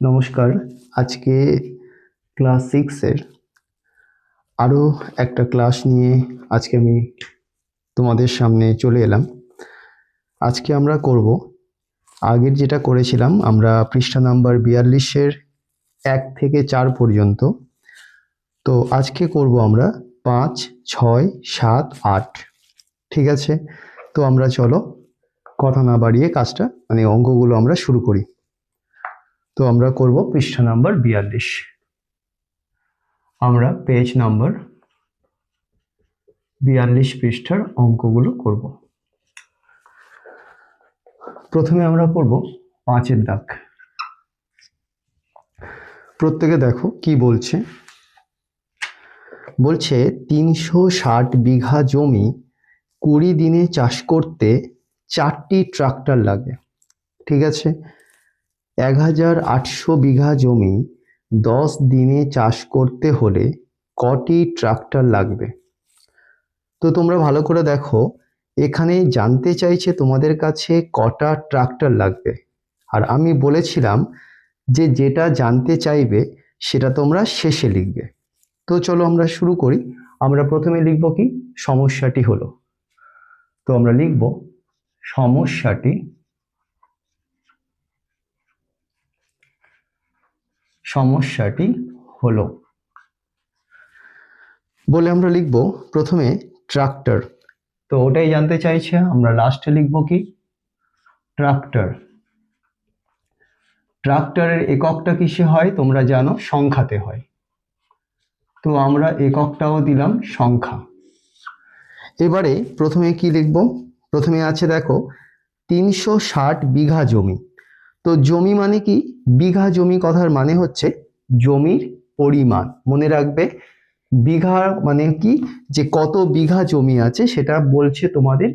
নমস্কার। আজকে ক্লাস 6 এর আরও একটা ক্লাস নিয়ে আজকে আমি তোমাদের সামনে চলে এলাম। আজকে আমরা করব আগের যেটা করেছিলাম, আমরা পৃষ্ঠা নাম্বার 42-এর 1 থেকে 4 পর্যন্ত। তো আজকে করব আমরা 5, 6, 7, 8। ঠিক আছে, তো আমরা চলো কথা না বাড়িয়ে কাজটা অঙ্কগুলো আমরা শুরু করি। তো আমরা করব পৃষ্ঠা নাম্বার 42, আমরা পেজ নাম্বার 42 পৃষ্ঠার অঙ্কগুলো করব। প্রথমে আমরা করব 5-এর দাগ। প্রত্যেকে দেখো কি বলছে। বলছে 360 বিঘা জমি 20 দিনে চাষ করতে 4টি ট্রাক্টর লাগে। ঠিক আছে, 1800 বিঘা জমি 10 দিনে চাষ করতে হলে কটি ট্রাক্টর লাগবে? তো তোমরা ভালো করে দেখো, এখানে জানতে চাইছে তোমাদের কাছে কটা ট্রাক্টর লাগবে। আর আমি বলেছিলাম যে যেটা জানতে চাইবে সেটা তোমরা শেষে লিখবে। তো চলো আমরা শুরু করি। আমরা প্রথমে লিখব কি, সমস্যাটি হলো। তো আমরা লিখব সমস্যাটি হলো বলে আমরা লিখব প্রথমে ট্রাক্টর। তো ওটাই জানতে চাইছে, আমরা লাস্টে লিখব কি, ট্রাক্টর। ট্রাক্টরের এককটা কিসে হয় তোমরা জানো, সংখ্যাতে হয়। তো আমরা এককটাও দিলাম সংখ্যা। এবারে প্রথমে কি লিখব, প্রথমে আছে দেখো 360 বিঘা জমি। তো জমি মানে কি, বিঘা জমি কথার মানে হচ্ছে জমির পরিমাণ। মনে রাখবে, বিঘা মানে কি, যে কত বিঘা জমি আছে সেটা বলছে তোমাদের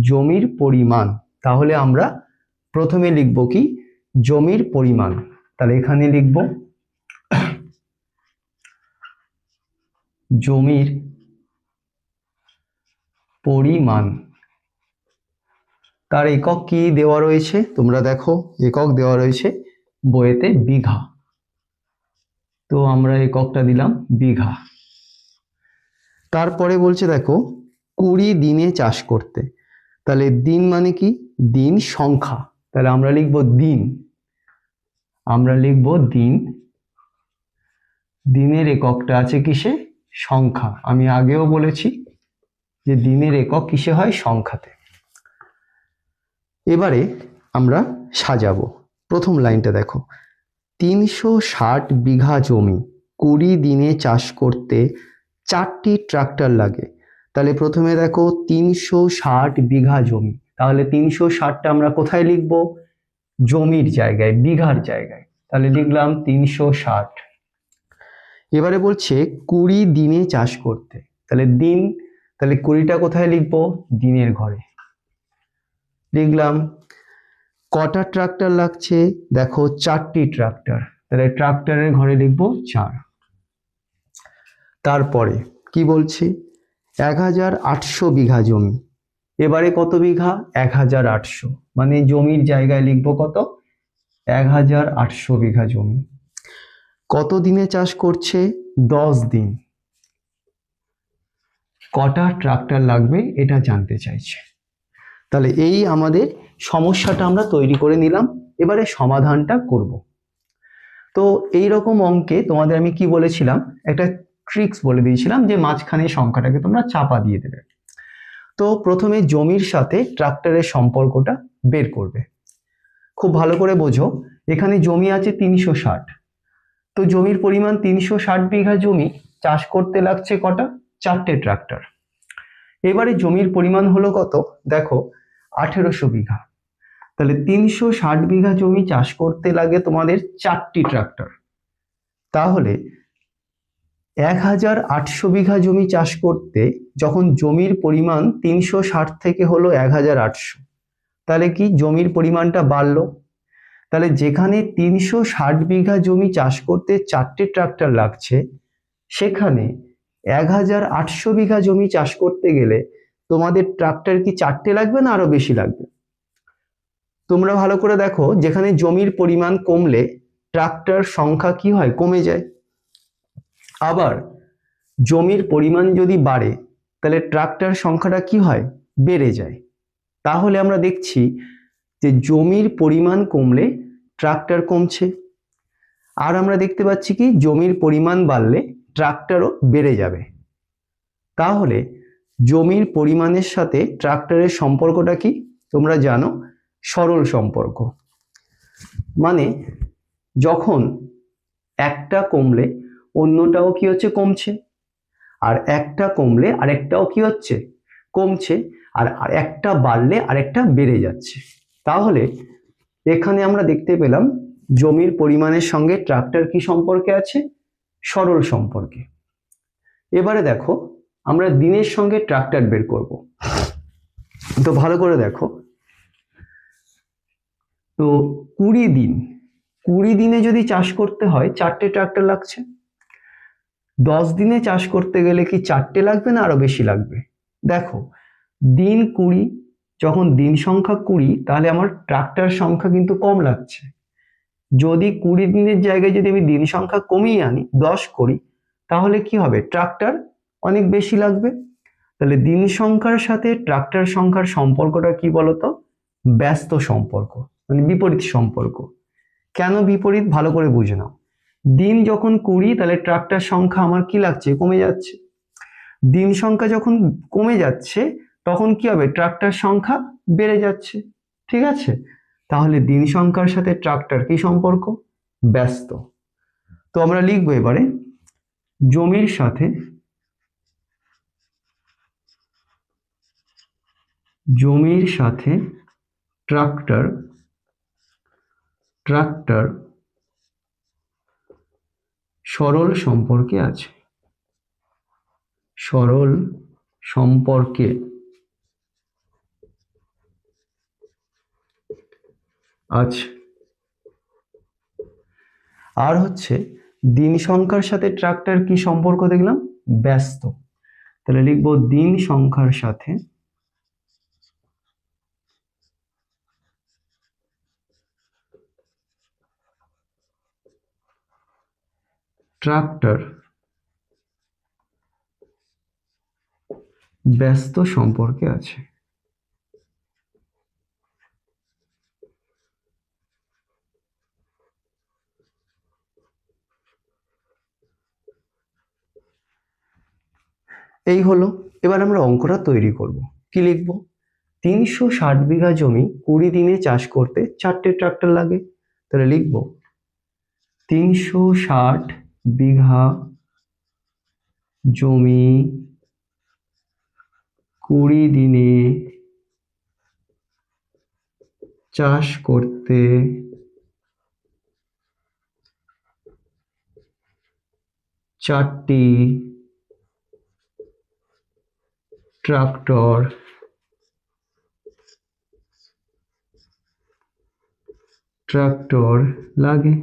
জমির পরিমাণ। তাহলে আমরা প্রথমে লিখব কি, জমির পরিমাণ। তাহলে এখানে লিখব জমির পরিমাণ। তার একক কি দেওয়া রয়েছে তোমরা দেখো, একক দেওয়া রয়েছে বইয়েতে বিঘা। তো আমরা এককটা দিলাম বিঘা। তারপরে বলছে দেখো 20 দিনে চাষ করতে। তাহলে দিন মানে কি, দিন সংখ্যা। তাহলে আমরা লিখব দিন, দিন। দিনের এককটা আছে কিসে, সংখ্যা। আমি আগেও বলেছি যে দিনের একক কিসে হয়, সংখ্যাতে। এবারে আমরা সাজাবো। প্রথম লাইনটা দেখো, 360 বিঘা জমি 20 দিনে চাষ করতে 4টি ট্রাক্টর লাগে। তাহলে প্রথমে দেখো 360 বিঘা জমি। তাহলে 360টা আমরা কোথায় লিখব, জমির জায়গায়, বিঘার জায়গায়। তাহলে লিখলাম 360। এবারে বলছে 20 দিনে চাষ করতে। তাহলে দিন, তাহলে 20টা কোথায় লিখব, দিনের ঘরে লিখলাম। কটা ট্রাক্টর লাগছে, দেখো 4টি ট্রাক্টর। তাহলে ট্রাক্টরের ঘরে লিখব 4। তারপরে কি বলছে, 1800 বিঘা জমি। এবারে কত বিঘা, 1800, মানে জমির জায়গায় লিখব কত, 1800 বিঘা জমি। কত দিনে চাষ করছে, 10 দিন। কটা ট্রাক্টর লাগবে এটা জানতে চাইছে। তাহলে এই আমাদের সমস্যাটা আমরা তৈরি করে নিলাম। এবারে সমাধানটা করব। তো এই রকম অঙ্কে তোমাদের আমি কি বলেছিলাম, একটা ট্রিক্স বলে দিয়েছিলাম যে মাঝখানে সংখ্যাটাকে তোমরা চাপা দিয়ে দেবে। তো প্রথমে জমির সাথে ট্রাক্টরের সম্পর্কটা বের করবে। খুব ভালো করে বোঝো, এখানে জমি আছে 360। তো জমির পরিমাণ 360 বিঘা জমি, চাষ করতে লাগছে কটা, 4টে ট্রাক্টর। এবারে জমির পরিমাণ হলো কত, দেখো 1800 বিঘা। তাহলে 360 বিঘা জমি চাষ করতে লাগে তোমাদের 4টি ট্রাক্টর। তাহলে 1800 বিঘা জমি চাষ করতে যখন জমির পরিমাণ 360 থেকে হলো 1800, তাহলে কি জমির পরিমাণটা বাড়লো। তাহলে যেখানে 360 বিঘা জমি চাষ করতে 4টে ট্রাক্টর লাগছে, সেখানে 1800 বিঘা জমি চাষ করতে গেলে তোমাদের ট্রাক্টর কি 4টে লাগবে না আরো বেশি লাগবে? তোমরা ভালো করে দেখো, যেখানে জমির পরিমাণ কমলে ট্রাক্টর সংখ্যা কি হয়, কমে যায়। আবার জমির পরিমাণ যদি বাড়ে তাহলে ট্রাক্টর সংখ্যাটা কি হয়, বেড়ে যায়। তাহলে আমরা দেখছি যে জমির পরিমাণ কমলে ট্রাক্টর কমছে, আর আমরা দেখতে পাচ্ছি কি জমির পরিমাণ বাড়লে ট্রাক্টরও বেড়ে যাবে। তাহলে জমির পরিমাণের সাথে ট্রাক্টরের সম্পর্কটা কি তোমরা জানো, সরল সম্পর্ক। মানে যখন একটা কমলে অন্যটাও কি হচ্ছে, কমছে, আর একটা কমলে আরেকটাও কি হচ্ছে, কমছে, আর একটা বাড়লে আরেকটা বেড়ে যাচ্ছে। তাহলে এখানে আমরা দেখতে পেলাম জমির পরিমাণের সঙ্গে ট্রাক্টর কি সম্পর্কে আছে, সরল সম্পর্কে। এবারে দেখো আমরা দিনের সঙ্গে ট্রাক্টর বের করব। তো ভালো করে দেখো, তো 20 দিন, 20 দিনে যদি চাষ করতে হয় 4টে ট্রাক্টর লাগছে। 10 দিনে চাষ করতে গেলে কি 4টে লাগবে না আরো বেশি লাগবে? দেখো দিন 20, যখন দিন সংখ্যা 20 তাহলে আমার ট্রাক্টর সংখ্যা কিন্তু কম লাগছে। যদি 20 দিনের জায়গায় যদি আমি দিন সংখ্যা কমিয়ে আনি 10 করি, তাহলে কি হবে, ট্রাক্টর অনেক বেশি লাগবে। তাহলে দিন সংখ্যার সাথে ট্রাক্টর সংখ্যার সম্পর্কটা কি বলতো, ব্যস্ত সম্পর্ক, মানে বিপরীত সম্পর্ক। কেন বিপরীত, ভালো করে বুঝে নাও। দিন যখন 20 তাহলে ট্রাক্টর সংখ্যা আমার কি লাগছে, কমে যাচ্ছে। দিন সংখ্যা যখন কমে যাচ্ছে তখন কি হবে, ট্রাক্টর সংখ্যা বেড়ে যাচ্ছে। ঠিক আছে, তাহলে দিন সংখ্যার সাথে ট্রাক্টর কি সম্পর্ক, ব্যস্ত। তো আমরা লিখবো এবারে জমির সাথে ট্রাক্টর সরল সম্পর্কে আছে, সরল সম্পর্কে আছে। আর হচ্ছে দিন সংখ্যার সাথে ট্রাক্টর কি সম্পর্ক দেখলাম, ব্যস্ত। তাহলে লিখবো দিন সংখ্যার সাথে ট্রাক্টর ব্যস্ত সম্পর্কে আছে। এই হলো, এবার আমরা অঙ্কটা তৈরি করব। কি লিখব, 360 বিঘা জমি 20 দিনে চাষ করতে 4টে ট্রাক্টর লাগে। তাহলে লিখব 360 বিঘা জমি 20 দিনে চাষ করতে 4টি ট্রাক্টর লাগে।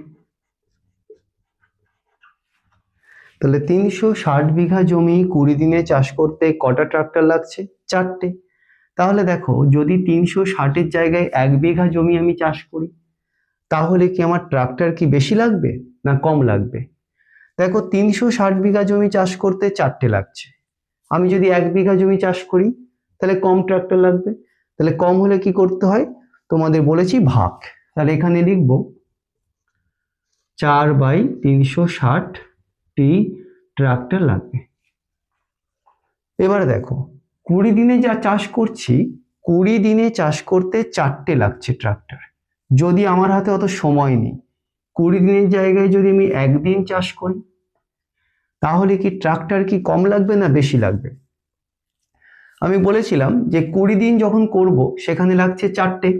তাহলে 360 বিঘা জমি 20 দিনে চাষ করতে কটা ট্রাক্টর লাগছে, 4টে। তাহলে দেখো যদি 360-এর জায়গায় 1 বিঘা জমি আমি চাষ করি, তাহলে কি আমার ট্রাক্টর কি বেশি লাগবে না কম লাগবে? দেখো 360 বিঘা জমি চাষ করতে 4টে লাগছে, আমি যদি 1 বিঘা জমি চাষ করি তাহলে কম ট্রাক্টর লাগবে। তাহলে কম হলে কি করতে হয়, তোমাদের বলেছি ভাগ। তাহলে এখানে লিখব 4/360টি ট্রাক্টর লাগবে। এবারে দেখো 20 দিনে যা চাষ করছি, 20 দিনে চাষ করতে 4টে লাগছে ট্রাক্টর। যদি আমার হাতে অত সময় নেই, 20 দিনের জায়গায় যদি আমি 1 দিন চাষ করি, তাহলে কি ট্রাক্টর কি কম লাগবে না বেশি লাগবে? আমি বলেছিলাম যে 20 দিন যখন করব সেখানে লাগছে 4টে।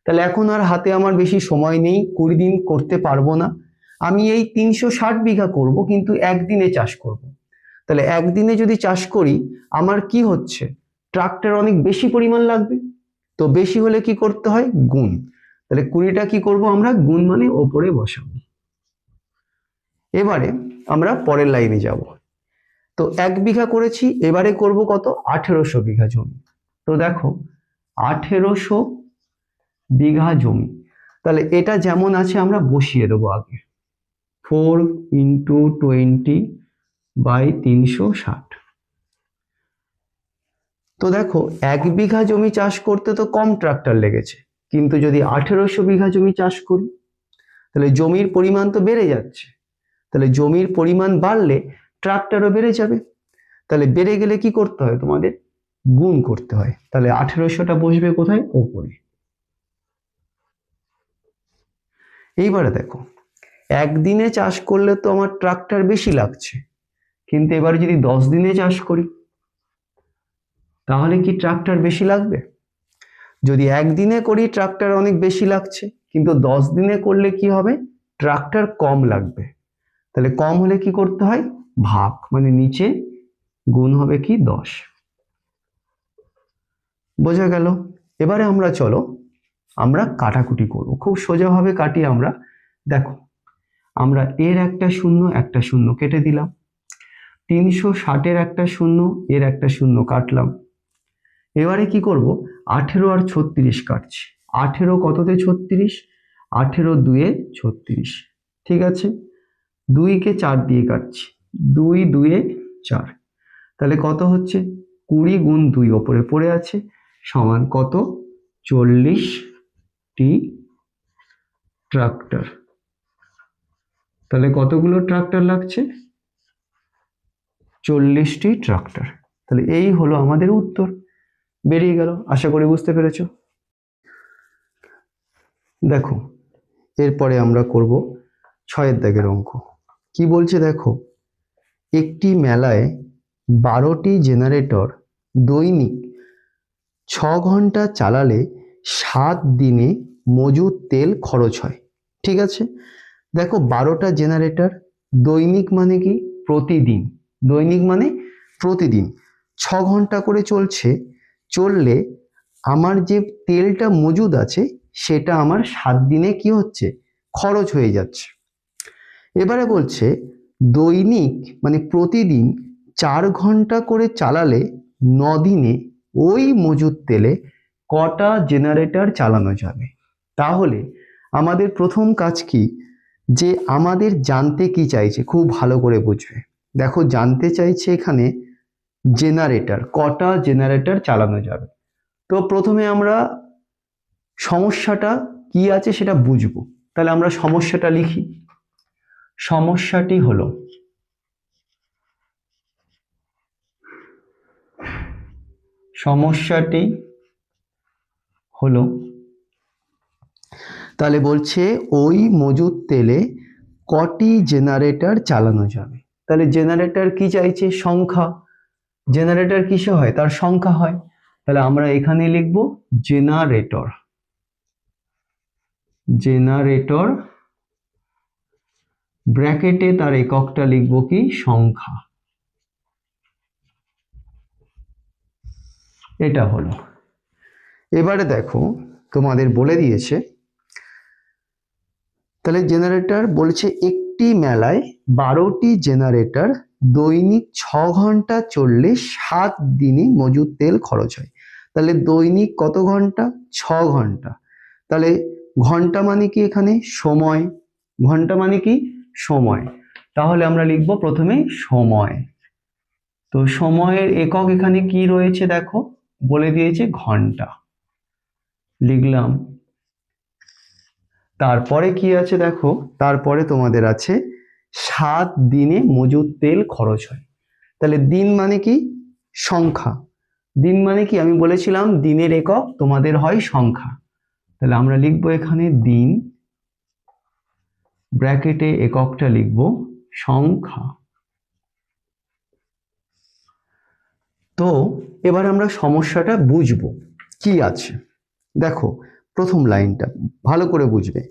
তাহলে এখন আর হাতে আমার বেশি সময় নেই, 20 দিন করতে পারবো না। আমি এই 360 বিঘা করব, কিন্তু 1 দিনে চাষ করব। তাহলে 1 দিনে যদি চাষ করি আমার কি হচ্ছে, ট্রাক্টর অনেক বেশি পরিমাণ লাগবে। তো বেশি হলে কি করতে হয়, গুণ। তাহলে 20টা কি করব আমরা, গুণ মানে ওপরে বসাবো। এবারে আমরা পরের লাইনে যাব। তো 1 বিঘা করেছি, এবারে করব কত, 1800 বিঘা জমি। তো দেখো 1800 বিঘা জমি, তাহলে এটা যেমন আছে আমরা বসিয়ে দেবো আগে, 4 × 20/360। তো দেখো 1 বিঘা জমি চাষ করতে তো কম ট্রাক্টর লেগেছে, কিন্তু যদি 1800 বিঘা জমি চাষ করি তাহলে জমির পরিমাণ তো বেড়ে যাচ্ছে। তাহলে জমির পরিমাণ বাড়লে ট্রাক্টরও বেড়ে যাবে। তাহলে বেড়ে গেলে কি করতে হয়, তোমাদের গুণ করতে হয়। তাহলে 1800টা বসবে কোথায়, ওপরে। এইবারে দেখো একদিনে চাষ করলে তো আমার ট্রাক্টর বেশি লাগছে, কিন্তু এবার যদি 10 দিনে চাষ করি তাহলে কি ট্রাক্টর বেশি লাগবে? যদি একদিনে করি ট্রাক্টর অনেক বেশি লাগছে, কিন্তু 10 দিনে করলে কি হবে, ট্রাক্টর কম লাগবে। তাহলে কম হলে কি করতে হয়, ভাগ, মানে নিচে গুণ হবে কি 10। বোঝা গেল? এবারে আমরা চলো আমরা কাটাকুটি করব, খুব সোজাভাবে কাটি আমরা। দেখো আমরা এর একটা শূন্য কেটে দিলাম, 360-এর একটা শূন্য, এর একটা শূন্য কাটলাম। এবারে কি করব, 18 আর 36 কাটছি। 18 কততে 36, 18 2-এ 36, ঠিক আছে। 2-কে 4 দিয়ে কাটছি, 2 2-এ 4, তাহলে কত হচ্ছে, 20 × 2 ওপরে পড়ে আছে, সমান কত, 40টি ট্রাক্টর। তাহলে কতগুলো ট্রাক্টর লাগছে, 40টি ট্রাক্টর। তাহলে এই হলো আমাদের উত্তর, বেরিয়ে গেল। আশা করি বুঝতে পেরেছো। দেখো এরপরে আমরা করব 6-এর দাগের অঙ্ক। কি বলছে দেখো, একটি মেলায় 12টি জেনারেটর দৈনিক 6 ঘন্টা চালালে 7 দিনে মজুদ তেল খরচ হয়। ঠিক আছে, দেখো 12টা জেনারেটর, দৈনিক মানে কি, প্রতিদিন, দৈনিক মানে প্রতিদিন 6 ঘন্টা করে চললে আমার যে তেলটা মজুদ আছে সেটা আমার 7 দিনে কি হচ্ছে, খরচ হয়ে যাচ্ছে। এবারে বলছে দৈনিক মানে প্রতিদিন 4 ঘন্টা করে চালালে 9 দিনে ওই মজুদ তেলে কটা জেনারেটর চালানো যাবে। তাহলে আমাদের প্রথম কাজ কি, যে আমাদের জানতে কি চাইছে, খুব ভালো করে বুঝবে। দেখো জানতে চাইছে এখানে জেনারেটর, কটা জেনারেটর চালানো যাবে। তো প্রথমে আমরা সমস্যাটা কি আছে সেটা বুঝবো। তাহলে আমরা সমস্যাটা লিখি। সমস্যাটি হলো, তাহলে বলছে ওই মজুদ তেলে কটি জেনারেটর চালানো যাবে। তাহলে জেনারেটর কি চাইছে, সংখ্যা। জেনারেটর কিসে হয়, তার সংখ্যা হয়। তাহলে আমরা এখানে লিখব জেনারেটর, ব্র্যাকেটে তার এককটা লিখব কি, সংখ্যা। এটা হলো। এবারে দেখো তোমাদের বলে দিয়েছে, তাহলে জেনারেটর বলছে একটি মেলায় 12টি জেনারেটর দৈনিক 6 ঘন্টা চললে 7 দিনে মজুদ তেল খরচ হয়। তাহলে দৈনিক কত ঘন্টা, 6 ঘন্টা। তাহলে ঘন্টা মানে কি, এখানে সময়, ঘন্টা মানে কি সময়। তাহলে আমরা লিখব প্রথমে সময়। তো সময়ের একক এখানে কি রয়েছে, দেখো বলে দিয়েছে ঘন্টা, লিখলাম। তারপরে কি আছে দেখো, তারপরে তোমাদের আছে 7 দিনে মজুদ তেল খরচ হয়। তাহলে দিন মানে কি, সংখ্যা। দিন মানে কি, আমি বলেছিলাম দিনের একক তোমাদের হয় সংখ্যা। তাহলে আমরা লিখবো এখানে দিন, ব্র্যাকেটে এককটা লিখবো সংখ্যা। তো এবার আমরা সমস্যাটা বুঝবো কি আছে। দেখো প্রথম লাইনটা ভালো করে বুঝবে,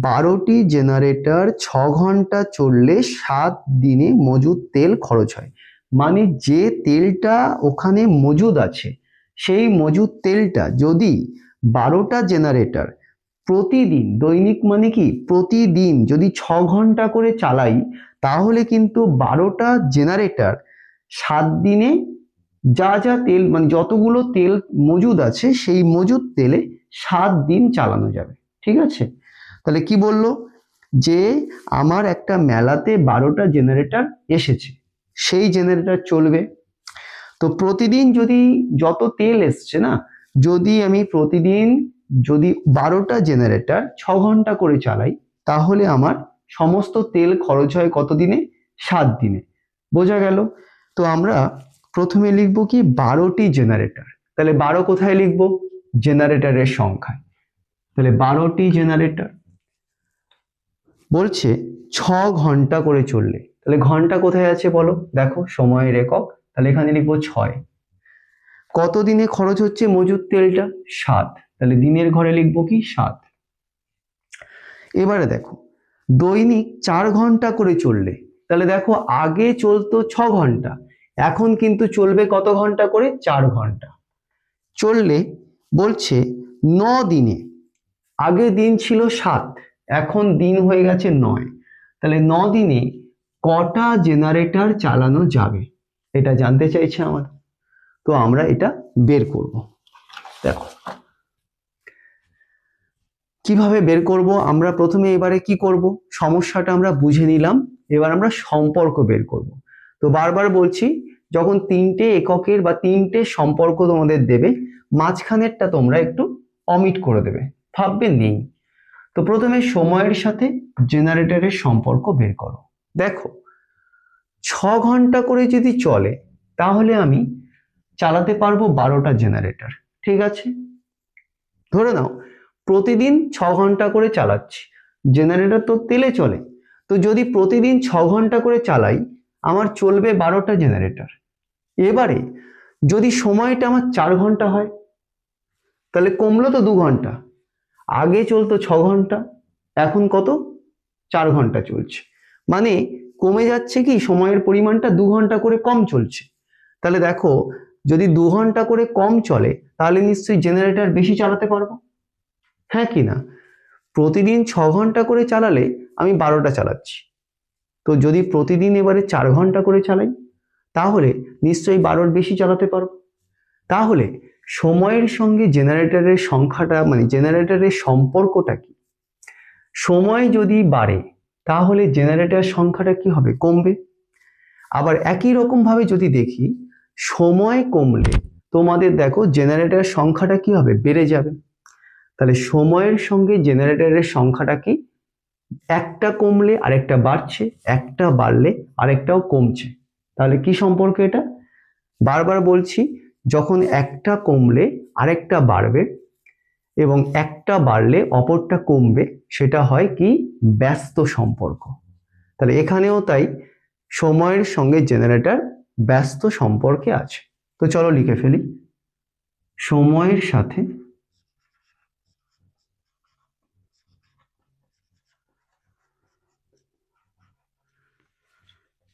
12টি জেনারেটর 6 ঘন্টা চললে 7 দিনে মজুদ তেল খরচ হয়। মানে যে তেলটা ওখানে মজুদ আছে সেই মজুদ তেলটা যদি 12টা জেনারেটর প্রতিদিন, দৈনিক মানে কি প্রতিদিন, যদি 6 ঘন্টা করে চালাই তাহলে কিন্তু 12টা জেনারেটর 7 দিনে যা যা তেল মানে যতগুলো তেল মজুদ আছে সেই মজুদ তেলে 7 দিন চালানো যাবে। ঠিক আছে, তাহলে কি বললো যে আমার একটা মেলাতে 12টা জেনারেটর এসেছে, সেই জেনারেটর চলবে। তো প্রতিদিন যদি যত তেল এসছে না, যদি আমি প্রতিদিন যদি 12টা জেনারেটর 6 ঘন্টা করে চালাই, তাহলে আমার সমস্ত তেল খরচ হয় কত দিনে? 7 দিনে। বোঝা গেল? তো আমরা প্রথমে লিখব কি 12টি জেনারেটর। তাহলে 12 কোথায় লিখব? জেনারেটরের সংখ্যায়। তাহলে 12টি জেনারেটর বলছে 6 ঘন্টা করে চললে। তাহলে ঘন্টা কোথায় আছে বলো? দেখো সময়ের একক, তাহলে এখানে লিখবো 6। কত দিনে খরচ হচ্ছে মজুদ তেলটা? 7। তাহলে দিনের ঘরে লিখবো কি? 7। এবারে দেখো দৈনিক 4 ঘন্টা করে চললে, তাহলে দেখো আগে চলতো 6 ঘন্টা, এখন কিন্তু চলবে কত ঘন্টা করে? 4 ঘন্টা চললে। বলছে 9 দিনে, আগে দিন ছিল 7, এখন দিন হয়ে গেছে 9। তাহলে 9 দিনে কটা জেনারেটর চালানো যাবে, এটা জানতে চাইছে আমার। তো আমরা এটা বের করব। দেখো কিভাবে বের করব আমরা। প্রথমে এবারে কি করব, সমস্যাটা আমরা বুঝে নিলাম, এবার আমরা সম্পর্ক বের করব। তো বারবার বলছি, যখন 3টে এককের বা 3টে সম্পর্ক তোমাদের দেবে, মাঝখানেরটা তোমরা একটু অমিট করে দেবে, ভাববে নেই। তো প্রথমে সময়ের সাথে জেনারেটরের সম্পর্ক বের করো। দেখো 6 ঘন্টা করে যদি চলে, তাহলে আমি চালাতে পারবো 12টা জেনারেটর। ঠিক আছে, ধরে নাও প্রতিদিন 6 ঘন্টা করে চালাচ্ছি, জেনারেটর তো তেলে চলে, তো যদি প্রতিদিন 6 ঘন্টা করে চালাই, আমার চলবে 12টা জেনারেটর। এবারে যদি সময়টা আমার 4 ঘন্টা হয়, তাহলে কমলো তো 2 ঘন্টা। আগে চলতো 6 ঘন্টা, এখন কত? 4 ঘন্টা চলছে, মানে কমে যাচ্ছে কি সময়ের পরিমাণটা, 2 ঘন্টা করে কম চলছে। তাহলে দেখো যদি 2 ঘন্টা করে কম চলে, তাহলে নিশ্চয়ই জেনারেটর বেশি চালাতে পারবো, হ্যাঁ কি না? প্রতিদিন 6 ঘন্টা করে চালালে আমি 12টা চালাচ্ছি, তো যদি প্রতিদিন এবারে 4 ঘন্টা করে চালাই, তাহলে নিশ্চয়ই 12র বেশি চালাতে পারবো। তাহলে সময়ের সঙ্গে জেনারেটরের সংখ্যাটা, মানে জেনারেটরের সম্পর্কটা কি? সময় যদি বাড়ে, তাহলে জেনারেটর সংখ্যাটা কি হবে? কমবে। আবার একই রকম ভাবে যদি দেখি, সময় কমলে তোমাদের দেখো জেনারেটরের সংখ্যাটা কি হবে? বেড়ে যাবে। তাহলে সময়ের সঙ্গে জেনারেটরের সংখ্যাটা কি? একটা কমলে আরেকটা বাড়ছে, একটা বাড়লে আরেকটাও কমছে। তাহলে কি সম্পর্ক এটা? বারবার বলছি, যখন একটা কমলে আরেকটা বাড়বে এবং একটা বাড়লে অপরটা কমবে, সেটা হয় কি? ব্যস্ত সম্পর্ক। তাহলে এখানেও তাই, সময়ের সঙ্গে জেনারেটর ব্যস্ত সম্পর্কে আছে। তো চলো লিখে ফেলি, সময়ের সাথে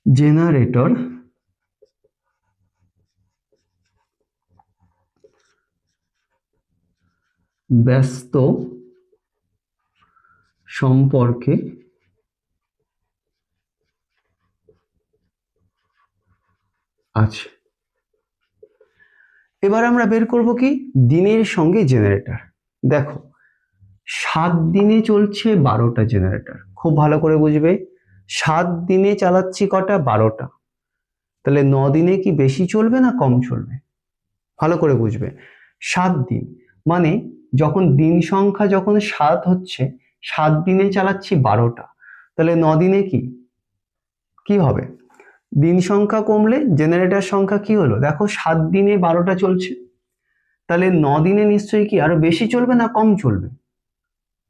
জেনারেটর ব্যস্ত সম্পর্কে আছে। এবার আমরা বের করব কি? দিনের সঙ্গে জেনারেটর। দেখো 7 দিনে চলছে 12টা জেনারেটর, খুব ভালো করে বুঝবে। 7 দিনে চালাচ্ছি কটা? 12টা। তাহলে 9 দিনে কি বেশি চলবে না কম চলবে? ভালো করে বুঝবে। 7 দিন মানে যখন দিন সংখ্যা যখন 7 হচ্ছে, 7 দিনে চালাচ্ছি 12টা, তাহলে 9 দিনে কি কি হবে? দিন সংখ্যা কমলে জেনারেটর সংখ্যা কি হলো? দেখো 7 দিনে 12টা চলছে, তাহলে 9 দিনে নিশ্চয়ই কি আরো বেশি চলবে না কম চলবে?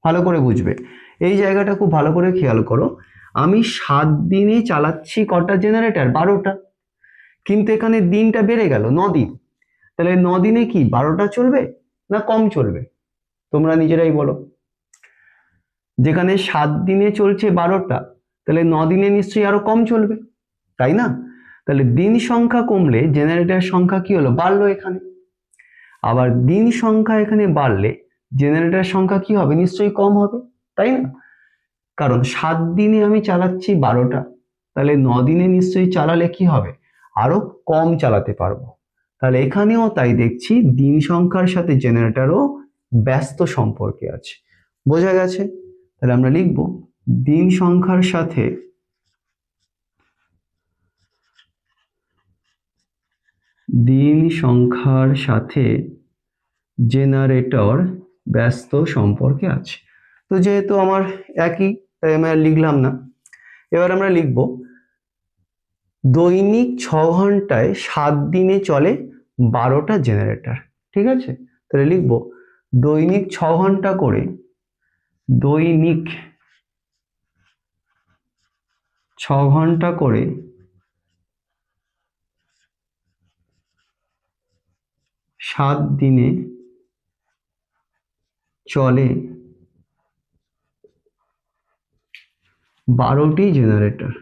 ভালো করে বুঝবে, এই জায়গাটা খুব ভালো করে খেয়াল করো। আমি 7 দিনে চালাচ্ছি কটা জেনারেটর? 12টা, কিন্তু এখানে দিনটা বেড়ে গেল 9 দিন, তাহলে 9 দিনে কি 12টা চলবে না কম চলবে? তোমরা নিজেরাই বলো। যেখানে 7 দিনে চলছে 12টা, তাহলে 9 দিনে নিশ্চয়ই আরো কম চলবে, তাই না? তাহলে দিন সংখ্যা কমলে জেনারেটর সংখ্যা কি হলো? বাড়লো এখানে। আবার দিন সংখ্যা এখানে বাড়লে জেনারেটর সংখ্যা কি হবে? নিশ্চয়ই কম হবে, তাই না? কারণ 7 দিনে আমি চালাচ্ছি 12টা, তাহলে 9 দিনে নিশ্চয়ই চালালে কি হবে? আরো কম চালাতে পারবো। তাহলে এখানেও তাই দেখছি, দিন সংখ্যার সাথে জেনারেটরও ব্যস্ত সম্পর্কে আছে। বোঝা গেছে? তাহলে আমরা লিখব দিন সংখ্যার সাথে জেনারেটর ব্যস্ত সম্পর্কে আছে। তো যেহেতু আমার একই, তাই আমি আর লিখলাম না। এবার আমরা লিখব দৈনিক 6 ঘন্টায় 7 দিনে চলে 12টা জেনারেটর। ঠিক আছে, তাহলে লিখব দৈনিক 6 ঘন্টা করে 7 দিনে চলে 12টি জেনারেটর।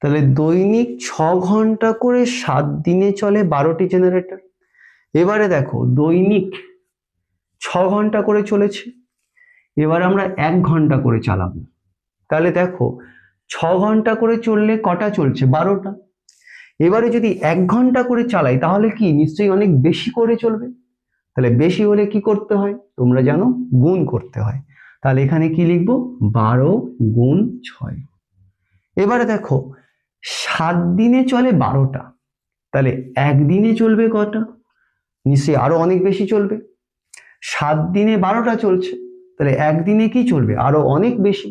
তাহলে দৈনিক 6 ঘন্টা করে 7 দিনে চলে 12টি জেনারেটর। এবারে দেখো দৈনিক 6 ঘন্টা করে চলেছে, এবার আমরা 1 ঘন্টা করে চালাবো। তাহলে দেখো 6 ঘন্টা করে চললে কটা চলছে? 12টা। এবারে যদি 1 ঘন্টা করে চালাই তাহলে কি নিশ্চয়ই অনেক বেশি করে চলবে। তাহলে বেশি হলে কি করতে হয় তোমরা জানো, গুণ করতে হয়। তাহলে এখানে কি লিখবো? 12 গুণ 6। এবারে দেখো 7 দিনে চলে 12টা, তাহলে একদিনে চলবে কটা? নিশ্চয়ই আরো অনেক বেশি চলবে। 7 দিনে 12টা চলছে, তাহলে একদিনে কি চলবে? আরো অনেক বেশি।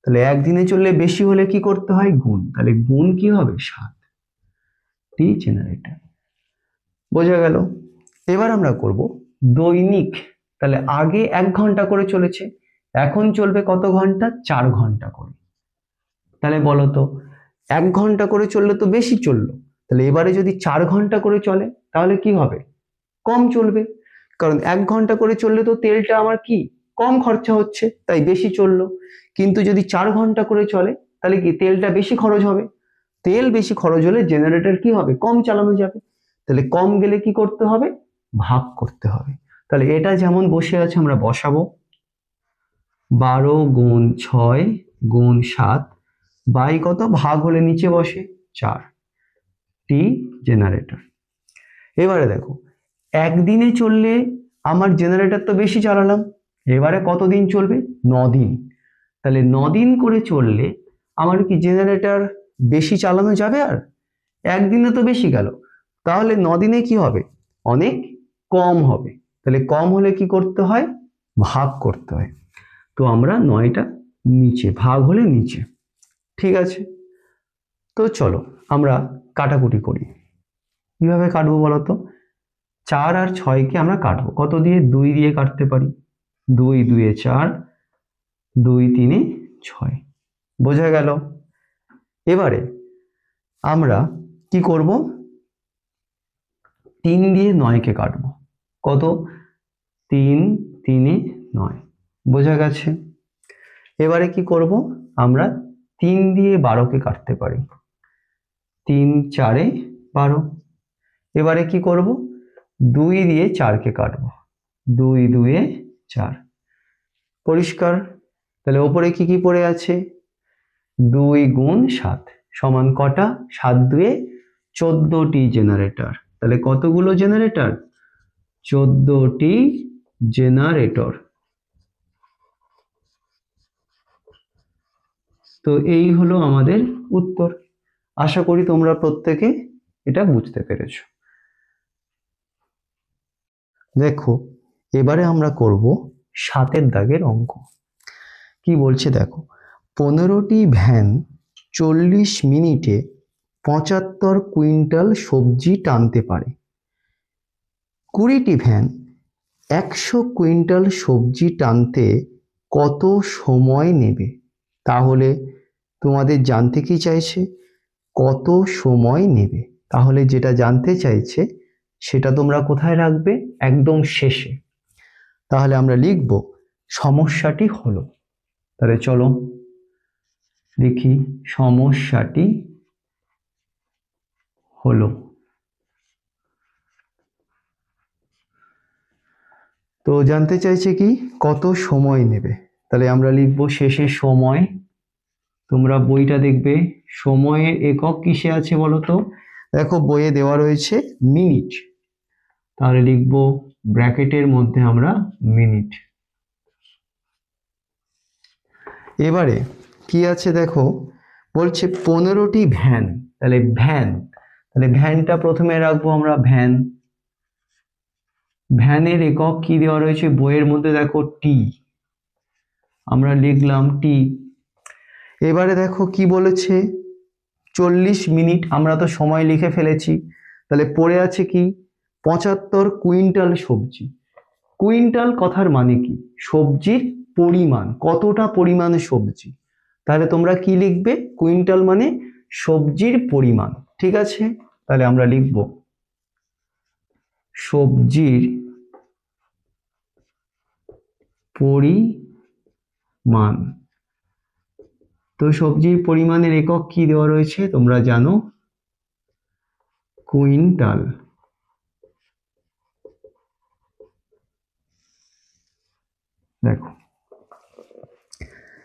তাহলে একদিনে চললে বেশি হলে কি করতে হয়? গুণ। তাহলে গুণ কি হবে? 7টি জেনারেটর। বোঝা গেল? এবার আমরা করব দৈনিক। তাহলে আগে 1 ঘন্টা করে চলেছে, এখন চলবে কত ঘন্টা? 4 ঘন্টা করে। তাহলে বলো তো 1 ঘন্টা করে চললে তো বেশি চললো, তাহলে এবারে যদি 4 ঘন্টা করে চলে তাহলে কি হবে? কম চলবে। কারণ 1 ঘন্টা করে চললে তো তেলটা আমার কি কম খরচা হচ্ছে, তাই বেশি চললো। কিন্তু যদি 4 ঘন্টা করে চলে তাহলে কি তেলটা বেশি খরচ হবে। তেল বেশি খরচ হলে জেনারেটর কি হবে? কম চালানো যাবে। তাহলে কম গেলে কি করতে হবে? ভাগ করতে হবে। তাহলে এটা যেমন বসে আছে আমরা বসাবো 12 গুণ 6 গুণ 7 বাই কত? ভাগ হলে নিচে বসে 4টি জেনারেটর। এবারে দেখো একদিনে চললে আমার জেনারেটর তো বেশি চালালাম, এবারে কতদিন চলবে? 9 দিন। তাহলে 9 দিন করে চললে আমার কি জেনারেটর বেশি চালানো যাবে? আর একদিনে তো বেশি গেল, তাহলে 9 দিনে কি হবে? অনেক কম হবে। তাহলে কম হলে কি করতে হয়? ভাগ করতে হয়। তো আমরা 9টা নিচে, ভাগ হলে নিচে। ঠিক আছে, তো চলো আমরা কাটাকুটি করি। কিভাবে কাটবো বলো তো? 4 আর 6কে আমরা কাটবো কত দিয়ে? 2 দিয়ে কাটতে পারি। 2 2 4, 2 3 6। বোঝা গেল? এবারে আমরা কি করব? 3 দিয়ে 9কে কাটবো। কত? 3 3 9। বোঝা গেছে? এবারে কি করব? আমরা 3 দিয়ে 12কে কাটতে পারি। 3 4 12। এবারে কি করব? 2 দিয়ে 4কে কাটবো। 2 2 4। পরিষ্কার? তাহলে ওপরে কি কি পড়ে আছে? 2 গুণ 7 সমান কটা? 7 2 14টি জেনারেটর। তাহলে কতগুলো জেনারেটর? 14টি জেনারেটর। তো এই হলো আমাদের উত্তর। আশা করি তোমরা প্রত্যেকে এটা বুঝতে পেরেছো। দেখো এবারে আমরা করব 7 দাগের অঙ্ক। কি বলছে দেখো, 15টি ভ্যান 40 মিনিটে 75 কুইন্টাল সবজি টানতে পারে। 20টি ভ্যান 100 কুইন্টাল সবজি টানতে কত সময় নেবে? তাহলে তোমাদের জানতে কি চাইছে? কত সময় নেবে। তাহলে যেটা জানতে চাইছে সেটা তোমরা কোথায় রাখবে? একদম শেষে। তাহলে আমরা লিখব সমস্যাটি হলো। তাহলে চলো দেখি সমস্যাটি হলো। তো জানতে চাইছে কি কত সময় নেবে, তাহলে আমরা লিখব শেষে সময় তোমরা বইটা দেখবে, সময়ের একক কিসে আছে বলো তো? দেখো বইয়ে দেওয়া রয়েছে মিনিট, তাহলে লিখবো ব্র্যাকেটের মধ্যে আমরা মিনিট। এবারে কি আছে দেখো, বলছে 15টি ভ্যান, তাহলে ভ্যান, তাহলে ভ্যানটা প্রথমে রাখবো আমরা ভ্যান। ভ্যানের একক কি দেওয়া রয়েছে বইয়ের মধ্যে দেখো টি, আমরা লিখলাম টি। এবারে দেখো কি বলেছে 40 মিনিট, আমরা তো সময় লিখে ফেলেছি, তাহলে পড়ে আছে কি 75 কুইন্টাল সবজি। কুইন্টাল কথার মানে কি? সবজির পরিমাণ, কতটা পরিমাণ সবজি, তাহলে তোমরা কি লিখবে? কুইন্টাল মানে সবজির পরিমাণ, ঠিক আছে? তাহলে আমরা লিখব সবজির পরিমাণ। তো সবজির পরিমাণের একক কি দেওয়া রয়েছে তোমরা জানো, কুইন্টাল। দেখো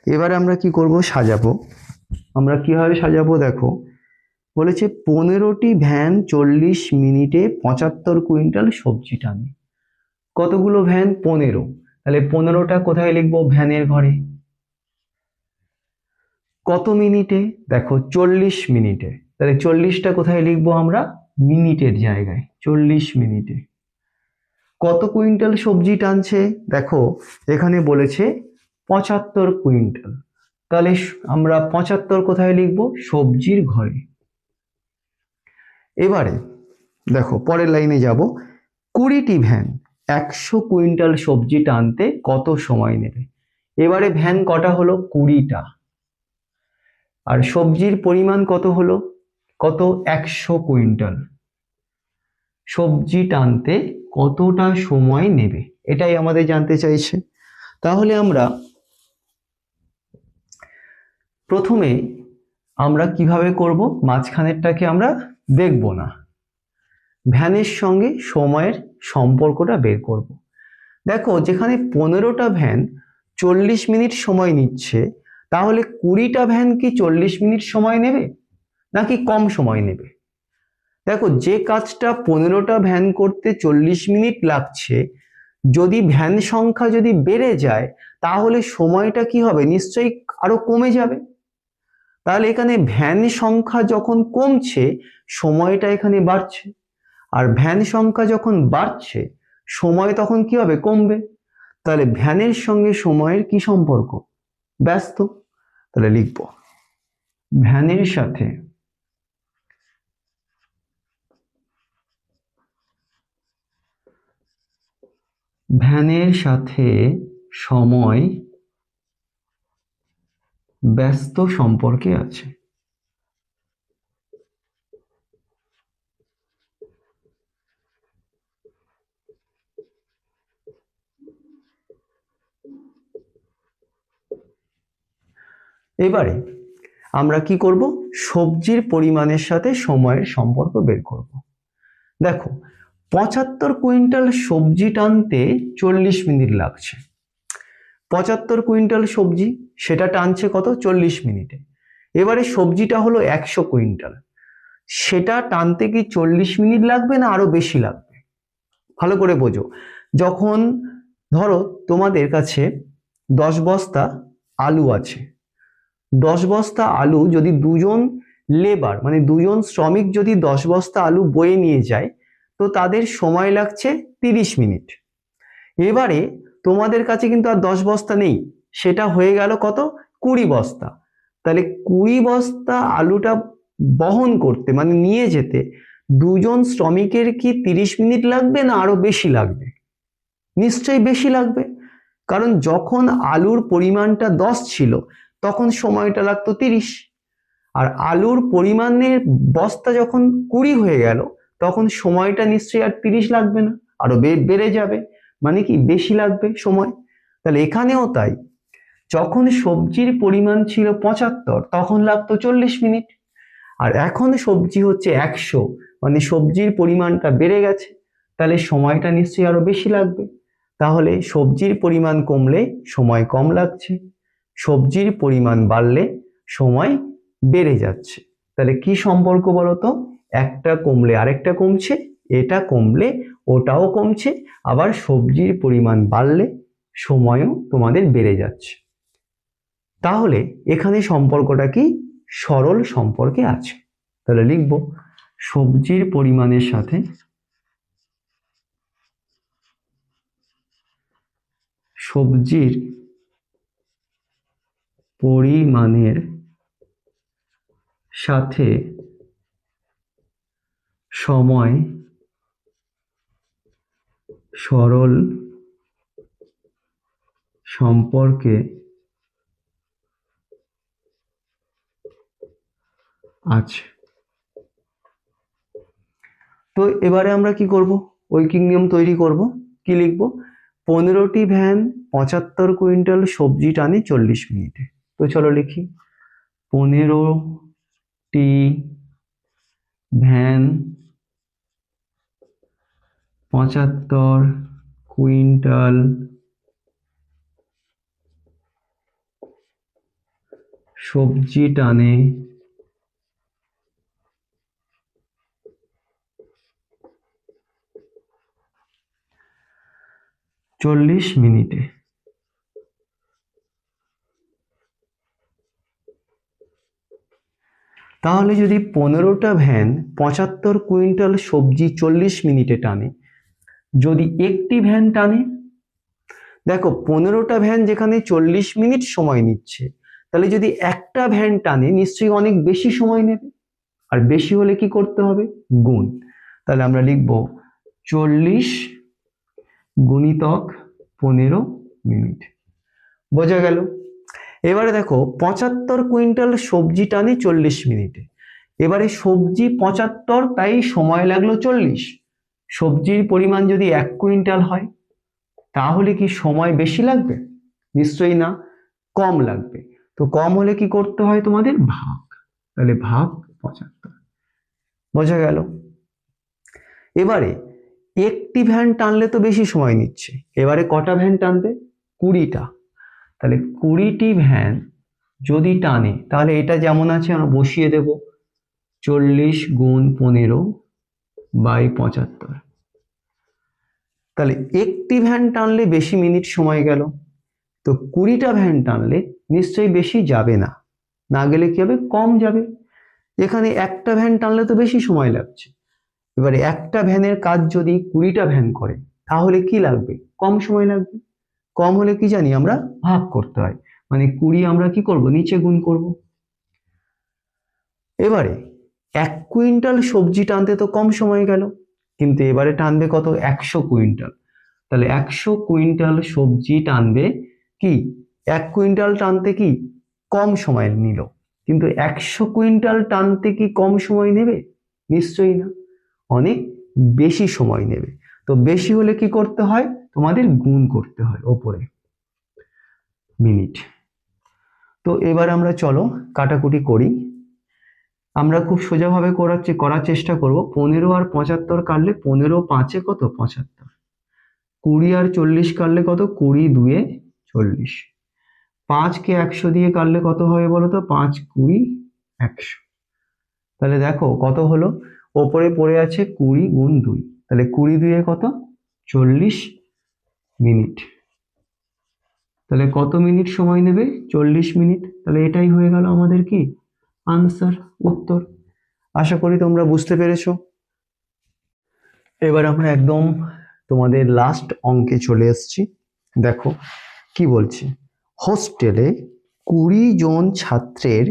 এবারে আমরা কি করব, সাজাবো। আমরা কিভাবে সাজাবো দেখো, বলেছে 15টি ভ্যান 40 মিনিটে 75 কুইন্টাল সবজি টানে। কতগুলো ভ্যান? 15। তাহলে 15টা কোথায় লিখবো? ভ্যানের ঘরে। কত মিনিটে? দেখো 40 মিনিটে, তাহলে 40টা কোথায় লিখবো আমরা? মিনিটের জায়গায়, 40 মিনিটে। কত কুইন্টাল সবজি টানছে? দেখো এখানে বলেছে 75 কুইন্টাল, তাহলে আমরা 75 কোথায় লিখবো? সবজির ঘরে। এবারে দেখো পরের লাইনে যাব, 20টি ভ্যান 100 কুইন্টাল সবজি টানতে কত সময় নেবে? এবারে ভ্যান কটা হলো? 20টা। আর সবজির পরিমাণ কত হলো? কত? 100 কুইন্টাল। সবজি টানতে কতটা সময় নেবে, এটাই আমাদের জানতে চাইছে। তাহলে আমরা প্রথমে আমরা কিভাবে করব, মাঝখানেরটাকে আমরা দেখব না, ভ্যানের সঙ্গে সময়ের সম্পর্কটা বের করব। দেখো যেখানে 15টা ভ্যান 40 মিনিট সময় নিচ্ছে, তাহলে 20টা ভ্যান কি 40 মিনিট সময় নেবে নাকি কম সময় নেবে? দেখো যে কাজটা 15টা ভ্যান করতে 40 মিনিট লাগছে, যদি ভ্যান সংখ্যা যদি বেড়ে যায় তাহলে সময়টা কি হবে? নিশ্চয়ই আরো কমে যাবে। তাহলে এখানে ভ্যান সংখ্যা যখন কমছে সময়টা এখানে বাড়ছে, আর ভ্যান সংখ্যা যখন বাড়ছে সময় তখন কি হবে? কমবে। তাহলে ভ্যানের সঙ্গে সময়ের কি সম্পর্ক? ব্যস্ত। তাহলে লিখব ভ্যানের সাথে সময় ব্যস্ত সম্পর্কে আছে। এবারে আমরা কি করব, সবজির পরিমাণের সাথে সময়ের সম্পর্ক বের করব। দেখো 75 কুইন্টাল সবজি টানতে 40 মিনিট লাগছে। 75 কুইন্টাল সবজি সেটা টানছে কত? 40 মিনিটে। এবারে সবজিটা হলো 100 কুইন্টাল, সেটা টানতে কি 40 মিনিট লাগবে না আরো বেশি লাগবে? ভালো করে বোঝো, যখন ধরো তোমাদের কাছে 10 বস্তা আলু আছে, 10 বস্তা আলু যদি দুজন লেবার মানে দুজন শ্রমিক যদি 10 বস্তা আলু বয়ে নিয়ে যায়, তো তাদের সময় লাগছে 30 মিনিট। এবারে তোমাদের কাছে কিন্তু আর 10 বস্তা নেই, সেটা হয়ে গেল কত? 20 বস্তা। তাহলে 20 বস্তা আলুটা বহন করতে মানে নিয়ে যেতে দুজন শ্রমিকের কি 30 মিনিট লাগবে না আরো বেশি লাগবে? নিশ্চয়ই বেশি লাগবে, কারণ যখন আলুর পরিমাণটা 10 ছিল তখন সময়টা লাগতো 30, আর আলুর পরিমাণের বস্তা যখন 20 হয়ে গেল তখন সময়টা নিশ্চয়ই আর 30 লাগবে না, আরো বেড়ে যাবে, মানে কি বেশি লাগবে সময়। তাহলে এখানেও তাই, যখন সবজির পরিমাণ ছিল 75 তখন লাগতো 40 মিনিট, আর এখন সবজি হচ্ছে 100, মানে সবজির পরিমাণটা বেড়ে গেছে, তাহলে সময়টা নিশ্চয়ই আরো বেশি লাগবে। তাহলে সবজির পরিমাণ কমলে সময় কম লাগছে, সবজির পরিমাণ বাড়লে সময় বেড়ে যাচ্ছে। তাহলে কি সম্পর্ক বলতো? একটা কমলে আরেকটা কমছে, এটা কমলে ওটাও কমছে, আবার সবজির পরিমাণ বাড়লে সময়ও তোমাদের বেড়ে যাচ্ছে। তাহলে এখানে সম্পর্কটা কি? সরল সম্পর্কে আছে। তাহলে লিখব সবজির পরিমাণের সাথে সবজির পরিমাণের সাথে সময় সরল সম্পর্কে আছে। তো এবারে আমরা কি করব? ঐকিক নিয়ম তৈরি করব। কি লিখব? 15টি ভ্যান 75 কুইন্টাল সবজি টানে 40 মিনিটে। তো চলো লিখি 15টি ভ্যান 75 কুইন্টাল সবজি টানে 40 মিনিটে। তাহলে যদি 15টা ভ্যান 75 কুইন্টাল সবজি 40 মিনিটে টানে, যদি একটি ভ্যান টানে, দেখো 15টা ভ্যান যেখানে 40 মিনিট সময় নিচ্ছে, তাহলে যদি একটা ভ্যান টানে নিশ্চয়ই অনেক বেশি সময় নেবে। আর বেশি হলে কি করতে হবে? গুণ। তাহলে আমরা লিখব 40 গুণিতক 15 মিনিট। বোঝা গেল? এবারে দেখো 75 কুইন্টাল সবজি টানে 40 মিনিটে। এবারে সবজি 75, তাই সময় লাগলো 40। সবজির পরিমাণ যদি 1 কুইন্টাল হয়, তাহলে কি সময় বেশি লাগবে? নিশ্চয়ই না, কম লাগবে। তো কম হলে কি করতে হয় তোমাদের? ভাগ। তাহলে ভাগ 75। বোঝা গেল? এবারে একটি ভ্যান টানলে তো বেশি সময় নিচ্ছে, এবারে কটা ভ্যান টানবে? 20টা। তাহলে 20টি ভ্যান যদি টানে, তাহলে এটা যেমন আছে আমরা বসিয়ে দেব 40 গুণ 15 বাই 75। তাহলে একটি ভ্যান টানলে বেশি মিনিট সময় গেল, তো 20টা ভ্যান টানলে নিশ্চয়ই বেশি যাবে না, না গেলে কি হবে? কম যাবে। এখানে একটা ভ্যান টানলে তো বেশি সময় লাগছে, এবারে একটা ভ্যানের কাজ যদি 20টা ভ্যান করে, তাহলে কি লাগবে? কম সময় লাগবে। কম হলে কি জানি আমরা? ভাগ করতে হয়, মানে 20 আমরা কি করব? নিচে গুণ করব। এবারে 1 কুইন্টাল সবজি টানতে তো কম সময় গেল, কিন্তু এবারে টানবে কত? 100 কুইন্টাল। তাহলে 100 কুইন্টাল সবজি টানবে কি? 1 কুইন্টাল টানতে কি কম সময় নিল, কিন্তু 100 কুইন্টাল টানতে কি কম সময় নেবে? নিশ্চয়ই না, অনেক বেশি সময় নেবে। তো বেশি হলে কি করতে হয়? তোমাদের গুণ করতে হয় ওপরে মিনিট। তো এবার আমরা চলো কাটাকুটি করি। আমরা খুব সোজাভাবে করার চেষ্টা করব। 15 আর 75 কাটলে 15 5-এ কত? 75। 20 আর 40 কাটলে কত? 20 2-এ 40। 5-কে 100 দিয়ে কাটলে কত হবে বলো তো? 5 20 100। তাহলে দেখো কত হলো? ওপরে পড়ে আছে 20 গুণ 2, তাহলে 20 2-এ কত? 40 মিনিট। তাহলে কত মিনিট সময় নেবে? 40 মিনিট। তাহলে এটাই হয়ে গেল আমাদের কি আনসার, উত্তর। আশা করি তোমরা বুঝতে পেরেছো। এবার আমরা একদম তোমাদের লাস্ট অঙ্কে চলে এসেছি। দেখো কি বলছি, হোস্টেলে 20 জন ছাত্রের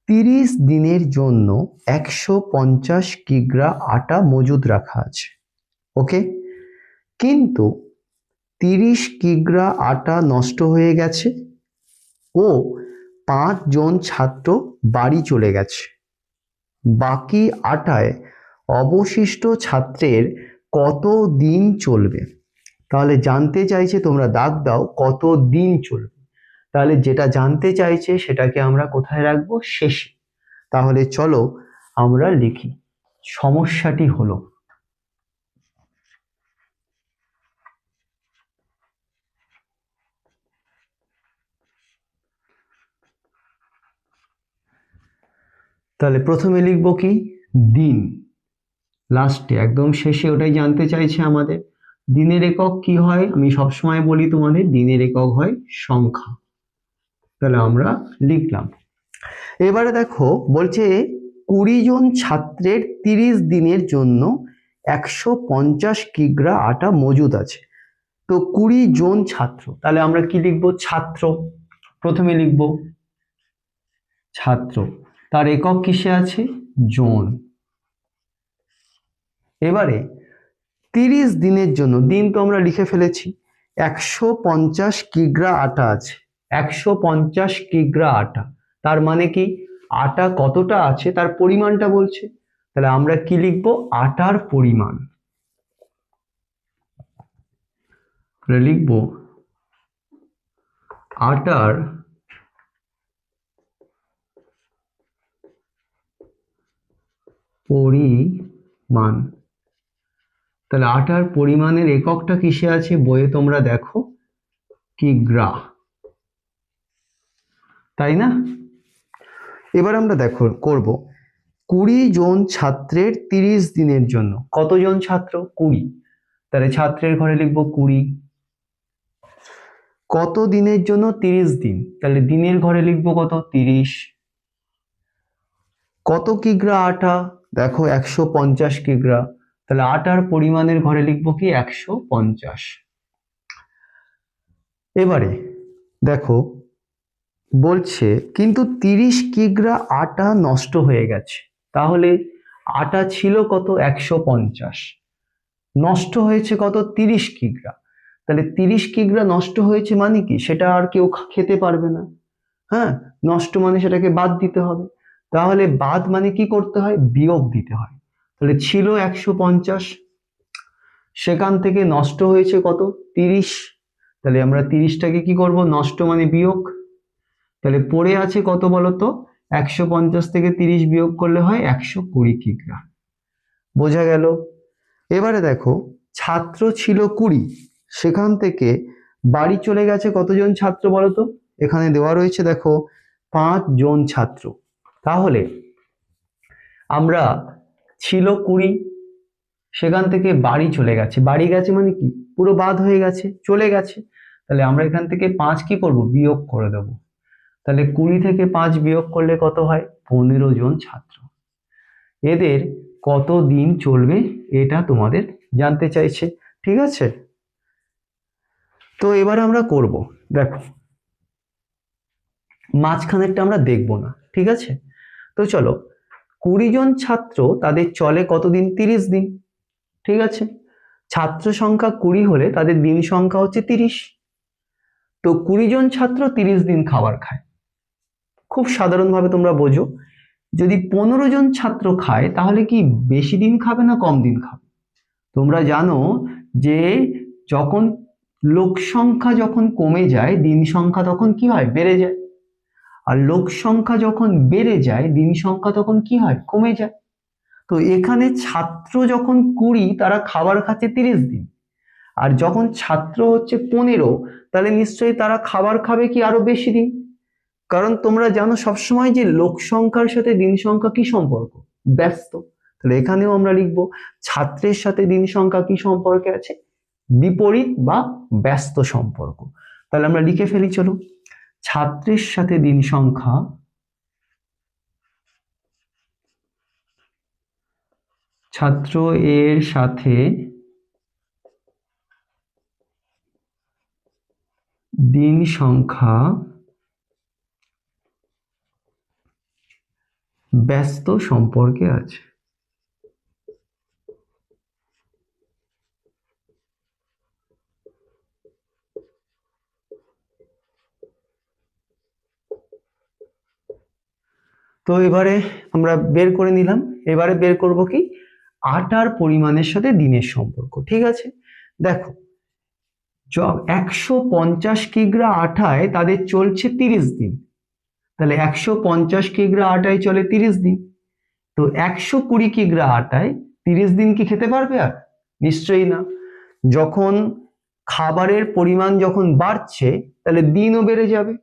30 দিনের জন্য 150 কিগ্রা আটা মজুদ রাখা আছে। ওকে, কিন্তু 30 কিগ্রা আটা নষ্ট হয়ে গেছে ও 5 জন ছাত্র বাড়ি চলে গেছে। বাকি আটায় অবশিষ্ট ছাত্রের কত দিন চলবে? তাহলে জানতে চাইছে, তোমরা দাগ দাও কত দিন চলবে। তাহলে যেটা জানতে চাইছে সেটাকে আমরা কোথায় রাখবো? শেষে। তাহলে চলো আমরা লিখি। সমস্যাটি হলো, তাহলে প্রথমে লিখবো কি দিন, লাস্টে একদম শেষে ওটাই জানতে চাইছে আমাদের। দিনের একক কি হয়, আমি সবসময় বলি তোমাদের দিনের একক হয় সংখ্যা। তাহলে আমরা লিখলাম। এবারে দেখো বলছে 20 জন ছাত্রের 30 দিনের জন্য 150 কিগ্রা আটা মজুদ আছে। তো 20 জন ছাত্র, তাহলে আমরা কি লিখবো, ছাত্র প্রথমে লিখবো ছাত্র, তার একক কিসে আছে, জন। এবারে 30 দিনের জন্য, দিন তো আমরা লিখে ফেলেছি, 150 কিগ্রা আটা আছে, 150 কিগ্রা আটা, তার মানে কি আটা কতটা আছে তার পরিমাণটা বলছে। তাহলে আমরা কি লিখবো, আটার পরিমাণ। তাহলে লিখবো আটার পরিমাণ। তাহলে আটার পরিমাণের এককটা কিসে আছে, বইয়ে তোমরা দেখো কিগ্রা, তাই না। এবার আমরা দেখো করব 20 জন ছাত্রের 30 দিনের জন্য, কতজন ছাত্র, 20, তাহলে ছাত্রের ঘরে লিখবো 20। কত দিনের জন্য, 30 দিন, তাহলে দিনের ঘরে লিখবো কত, 30। কত কিগ্রা আটা, দেখো 150 কিগ্রা, তাহলে আটার পরিমাণের ঘরে লিখবো কি 150। এবারে দেখো বলছে কিন্তু 30 কিগ্রা আটা নষ্ট হয়ে গেছে, তাহলে আটা ছিল কত 150, নষ্ট হয়েছে কত 30 কিগ্রা, তাহলে 30 কিগ্রা নষ্ট হয়েছে মানে কি, সেটা আর কেউ খেতে পারবে না। হ্যাঁ, নষ্ট মানে সেটাকে বাদ দিতে হবে, তাহলে বাদ মানে কি করতে হয়, বিয়োগ দিতে হয়। তাহলে ছিল 150, সেখান থেকে নষ্ট হয়েছে কত 30, তাহলে আমরা 30টাকে কি করব, নষ্ট মানে বিয়োগ, তাহলে পড়ে আছে কত বলতো, 150 থেকে 30 বিয়োগ করলে হয় 120 কিগ্রা। বোঝা গেল। এবারে দেখো ছাত্র ছিল 20, সেখান থেকে বাড়ি চলে গেছে কতজন ছাত্র বলতো, এখানে দেওয়া রয়েছে দেখো 5 জন ছাত্র। তাহলে আমরা ছিল 20, সেখান থেকে বাড়ি চলে গেছে, বাড়ি গেছে মানে কি পুরো বাদ হয়ে গেছে, চলে গেছে, তাহলে আমরা এখান থেকে 5 কি করব, বিয়োগ করে দেব। তাহলে 20 থেকে 5 বিয়োগ করলে কত হয়, 15 জন ছাত্র। এদের কত দিন চলবে এটা তোমাদের জানতে চাইছে, ঠিক আছে। তো এবার আমরা করব, দেখো মাঝখানেরটা আমরা দেখব না, ঠিক আছে। তো চলো 20 জন ছাত্র, তাদের চলে কতদিন, 30 দিন, ঠিক আছে। ছাত্র সংখ্যা 20 হলে তাদের দিন সংখ্যা হচ্ছে 30। তো 20 জন ছাত্র 30 দিন খাবার খায়, খুব সাধারণভাবে তোমরা বোঝো, যদি 15 জন ছাত্র খায় তাহলে কি বেশি দিন খাবে না কম দিন খাবে। তোমরা জানো যে যখন লোক সংখ্যা যখন কমে যায় দিন সংখ্যা তখন কি হয়, বেড়ে যায়, আর লোক সংখ্যা যখন বেড়ে যায় দিন সংখ্যা তখন কি হয়, কমে যায়। তো এখানে ছাত্র যখন 20 তারা খাবার খাচ্ছে 30 দিন, আর যখন ছাত্র হচ্ছে 15 তাহলে নিশ্চয়ই তারা খাবার খাবে কি আরো বেশি দিন, কারণ তোমরা জানো সবসময় যে লোক সংখ্যার সাথে দিন সংখ্যা কি সম্পর্ক, ব্যস্ত। তাহলে এখানেও আমরা লিখবো ছাত্রের সাথে দিন সংখ্যা কি সম্পর্কে আছে, বিপরীত বা ব্যস্ত সম্পর্ক। তাহলে আমরা লিখে ফেলি, চলো ছাত্রের সাথে দিন সংখ্যা ছাত্র এর সাথে দিন সংখ্যা ব্যস্ত সম্পর্কে আছে। তো এবারে আমরা বের করে নিলাম, এবারে বের করব কি আটার পরিমাণের সাথে দিনের সম্পর্ক, ঠিক আছে। দেখো 150 কিগ্রা আটায় তাদের চলছে 30 দিন, তাহলে 150 কিগ্রা আটায় চলে 30 দিন, তো 120 কিগ্রা আটায় 30 দিন কি খেতে পারবে আর, নিশ্চয়ই না। যখন খাবারের পরিমাণ যখন বাড়ছে তাহলে দিনও বেড়ে যাবে,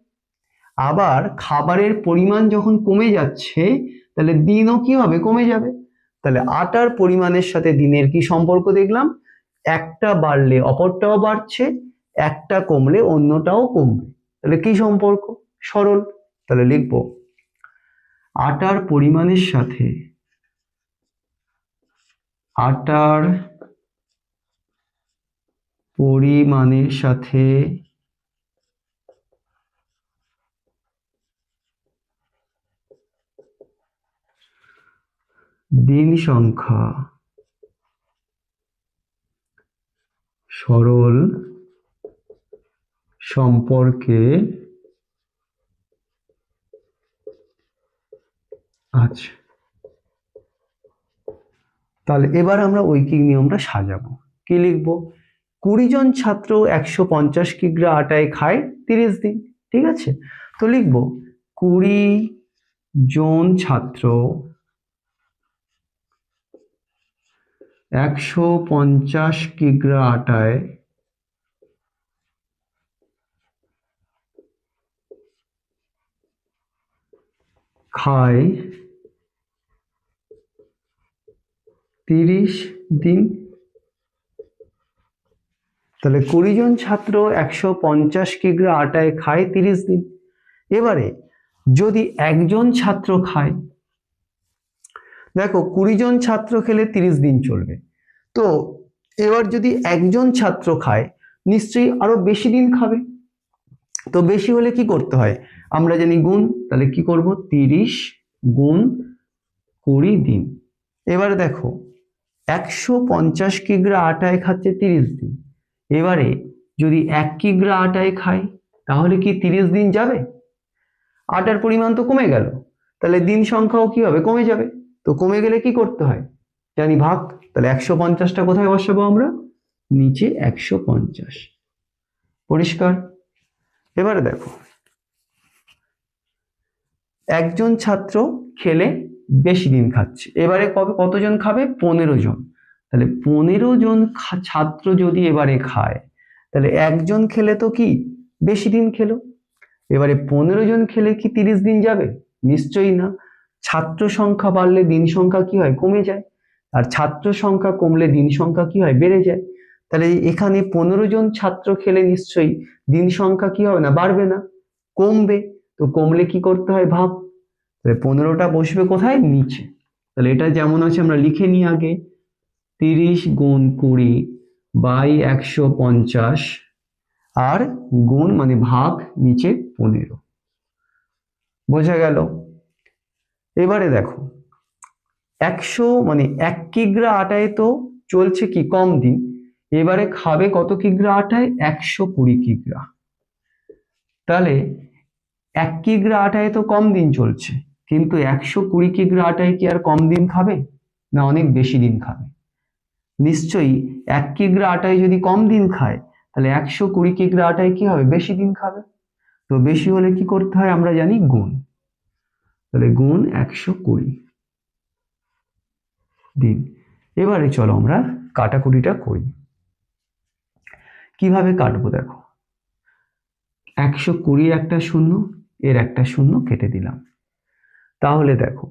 আবার খাবারের পরিমাণ যখন কমে যাচ্ছে তাহলে দিনও কি হবে, কমে যাবে। তাহলে আটার পরিমাণের সাথে দিনের কি সম্পর্ক দেখলাম, একটা বাড়লে অপরটাও বাড়ছে, একটা কমলে অন্যটাও কমবে। তাহলে কি সম্পর্ক, সরল। তাহলে লিখবো আটার পরিমাণের সাথে দিন সংখ্যা সরল সম্পর্কে আছে। তাহলে এবার আমরা ঐকিক নিয়মটা সাজাবো। কি লিখবো, 20 জন ছাত্র 150 কিগ্রা আটায় খায় 30 দিন। ঠিক আছে, তো লিখবো 20 জন ছাত্র 150 কিগ্রা আটায় খায় 30 দিন। তাহলে 20 জন ছাত্র 150 কিগ্রা আটায় খায় 30 দিন। এবারে যদি একজন ছাত্র খায়, দেখো 20 জন ছাত্র খেলে 30 দিন চলবে, তো এবার যদি একজন ছাত্র খায় নিশ্চয়ই আরো বেশি দিন খাবে। তো বেশি হলে কি করতে হয়, আমরা জানি গুণ। তাহলে কি করব, 30 গুণ 20 দিন। এবারে দেখো 150 কিগ্রা আটায় খাচ্ছে 30 দিন। এবারে যদি 1 কিগ্রা আটায় খায় তাহলে কি 30 দিন যাবে? আটার পরিমাণ তো কমে গেল, তাহলে দিন সংখ্যাও কি হবে, কমে যাবে। তো কমে গেলে কি করতে হয়, জানি ভাগ। তাহলে 150টা কোথায় বসাবো আমরা, নিচে 150। পরিষ্কার। এবারে দেখো একজন ছাত্র খেলে বেশি দিন খাচ্ছে, এবারে কতজন খাবে, 15 জন। তাহলে 15 জন ছাত্র যদি এবারে খায়, তাহলে একজন খেলে তো কি বেশি দিন খেলো। এবারে 15 জন খেলে কি 30 দিন যাবে, নিশ্চয়ই না। ছাত্র সংখ্যা বাড়লে দিন সংখ্যা কি হয়, কমে যায়। আর ছাত্র সংখ্যা কমলে দিন সংখ্যা কি হয়, বেড়ে যায়। তাহলে এখানে 15 জন ছাত্র খেলে নিশ্চয়ই দিন সংখ্যা কি হবে না, বাড়বে না, কমবে। তো কমলে কি করতে হয়, ভাগ। তাহলে 15টা বসবে কোথায়, নিচে। তাহলে এটা যেমন আছে আমরা লিখে নিই আগে, 30 গুণ 20 বাই 150, আর গুণ মানে ভাগ, নিচে 15। বোঝা গেল। এবারে দেখো 100 মানে 1 কিগ্রা আটায় তো চলছে কি কম দিন, এবারে খাবে কত কিগ্রা আটায়, 120 কিগ্রা। তাহলে 1 কিগ্রা আটায় তো কম দিন চলছে, কিন্তু 120 কিগ্রা আটায় কি আর কম দিন খাবে, না অনেক বেশি দিন খাবে। নিশ্চয়ই 1 কিগ্রা আটায় যদি কম দিন খায়, তাহলে 120 কিগ্রা আটায় কি হবে, বেশি দিন খাবে। তো বেশি হলে কি করতে হয়, আমরা জানি গুণ। তাহলে গুণ 120 দিন। এবারে চলো আমরা কাটাকুটিটা করি। কিভাবে কাটবো দেখো, 120 একটা শূন্য, এর একটা শূন্য কেটে দিলাম। তাহলে দেখো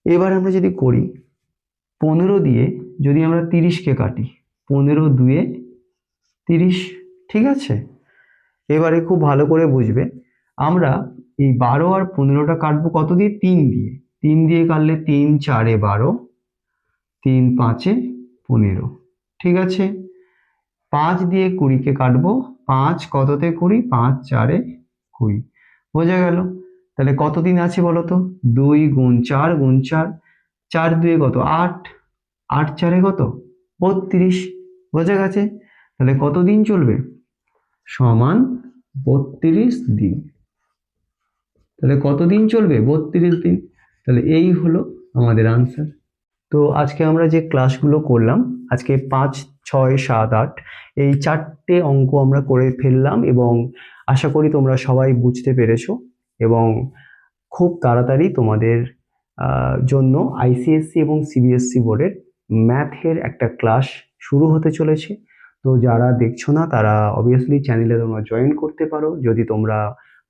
এবার আমরা যদি করি 15 দিয়ে যদি আমরা 30কে কাটি, 15 দুয়ে 30, ঠিক আছে। এবারে খুব ভালো করে বুঝবে, আমরা এই 12 আর 15টা কাটবো কত দিয়ে, 3 দিয়ে। 3 দিয়ে কাটলে 3 4 12, 3 5 15, ঠিক আছে। 5 দিয়ে 20কে কাটবো, 5 কততে 20, 5 4 20। বোঝা গেল। তাহলে কতদিন আছে বলো তো, 2 গুণ 4 গুণ 4, 4 2 কত 8, 8 4 কত 32। বোঝা গেছে। তাহলে কতদিন চলবে, সমান 32 দিন। তাহলে কতদিন চলবে, 32 দিন। তাহলে এই হলো আমাদের আনসার। তো আজকে আমরা যে ক্লাসগুলো করলাম, আজকে 5 6 7 8 এই 4টে অঙ্ক আমরা করে ফেললাম, এবং আশা করি তোমরা সবাই বুঝতে পেরেছো, এবং খুব তাড়াতাড়ি তোমাদের জন্য আইসিএসসি এবং সিবিএসসি বোর্ডের ম্যাথের একটা ক্লাস শুরু হতে চলেছে। তো যারা দেখছো না তারা অবভিয়াসলি চ্যানেলে তোমরা জয়েন করতে পারো যদি তোমরা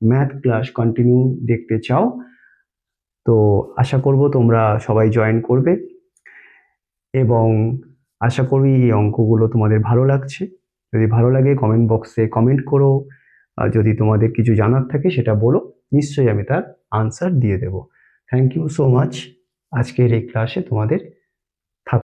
ম্যাথ ক্লাস কন্টিনিউ দেখতে চাও। তো আশা করব তোমরা সবাই জয়েন করবে এবং আশা করি এই অঙ্কগুলো তোমাদের ভালো লাগছে। যদি ভালো লাগে কমেন্ট বক্সে কমেন্ট করো, আর যদি তোমাদের কিছু জানার থাকে সেটা বলো, নিশ্চয়ই আমি তার আনসার দিয়ে দেব। থ্যাংক ইউ সো মাচ আজকের এই ক্লাসে তোমাদের